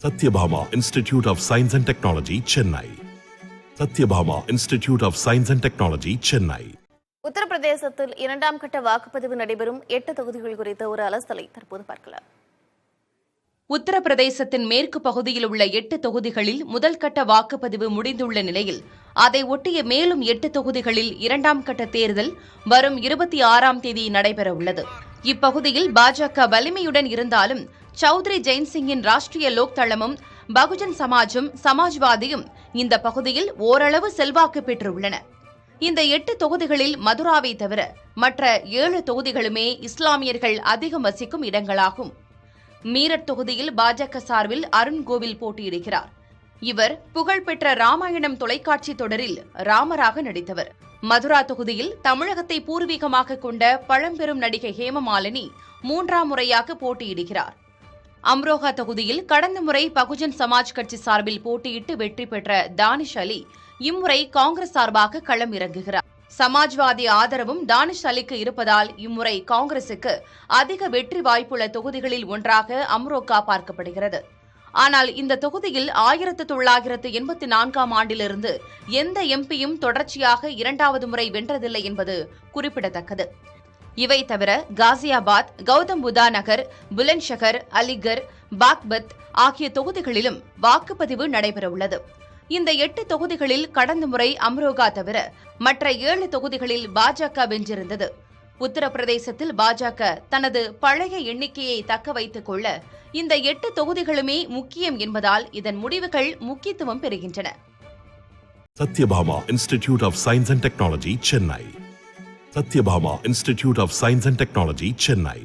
Satyabhama Institute of Science and Technology, Chennai. Satyabhama Institute of Science and Technology, Chennai. உத்தரப்பிரதேசத்தில் இரண்டாம் கட்ட வாக்குப்பதிவு நடைபெறும் 8 தொகுதிகள் குறித்த ஒரு அலசலை தற்போது பார்க்கலாம். உத்தரப்பிரதேசத்தின் மேற்கு பகுதியில் உள்ள 8 தொகுதிகளில் முதல் கட்ட வாக்குப்பதிவு முடிந்துள்ள நிலையில் அதை ஒட்டிய மேலும் 8 தொகுதிகளில் இரண்டாம் கட்ட தேர்தல் வரும் 26ஆம் தேதி நடைபெறவுள்ளது. இப்பகுதியில் பாஜக வலிமையுடன் இருந்தாலும் சௌத்ரி ஜெயின்சிங்கின் ராஷ்டிரிய லோக் தளமும் பகுஜன் சமாஜும் சமாஜ்வாதியும் இந்த பகுதியில் ஓரளவு செல்வாக்கு பெற்றுள்ளன. இந்த 8 தொகுதிகளில் மதுராவை தவிர மற்ற 7 தொகுதிகளுமே இஸ்லாமியர்கள் அதிகம் வசிக்கும் இடங்களாகும். மீரட் தொகுதியில் பாஜக சார்பில் அருண் கோவில் போட்டியிடுகிறார். இவர் புகழ்பெற்ற ராமாயணம் தொலைக்காட்சி தொடரில் ராமராக நடித்தவர். மதுரா தொகுதியில் தமிழகத்தை பூர்வீகமாக கொண்ட பழம்பெரும் நடிகை ஹேமமாலினி 3ஆம் முறையாக போட்டியிடுகிறார். அம்ரோஹா தொகுதியில் கடந்த முறை பகுஜன் சமாஜ் கட்சி சார்பில் போட்டியிட்டு வெற்றி பெற்ற தானிஷ் அலி இம்முறை காங்கிரஸ் சார்பாக களம் இறங்குகிறார். சமாஜ்வாதி ஆதரவும் தானிஷ் அலிக்கு இருப்பதால் இம்முறை காங்கிரசுக்கு அதிக வெற்றி வாய்ப்புள்ள தொகுதிகளில் ஒன்றாக அம்ரோகா பார்க்கப்படுகிறது. ஆனால் இந்த தொகுதியில் 1984ஆம் ஆண்டிலிருந்து எந்த எம்பியும் தொடர்ச்சியாக 2வது முறை வென்றதில்லை என்பது குறிப்பிடத்தக்கது. இவை தவிர காசியாபாத், கௌதம் புத்தா நகர், புலந்த்ஷஹர், அலிகர், பாக்பத் ஆகிய தொகுதிகளிலும் வாக்குப்பதிவு நடைபெறவுள்ளது. இந்த 8 தொகுதிகளில் கடந்த முறை அம்ரோகா தவிர மற்ற 7 தொகுதிகளில் பாஜக வென்றிருந்தது. உத்தரப்பிரதேசத்தில் பாஜக தனது பழைய எண்ணிக்கையை தக்க வைத்துக் கொள்ள இந்த 8 தொகுதிகளுமே முக்கியம் என்பதால் இதன் முடிவுகள் முக்கியத்துவம் பெறுகின்றன. Satyabhama Institute of Science and Technology, Chennai. Satyabhama Institute of Science and Technology, Chennai.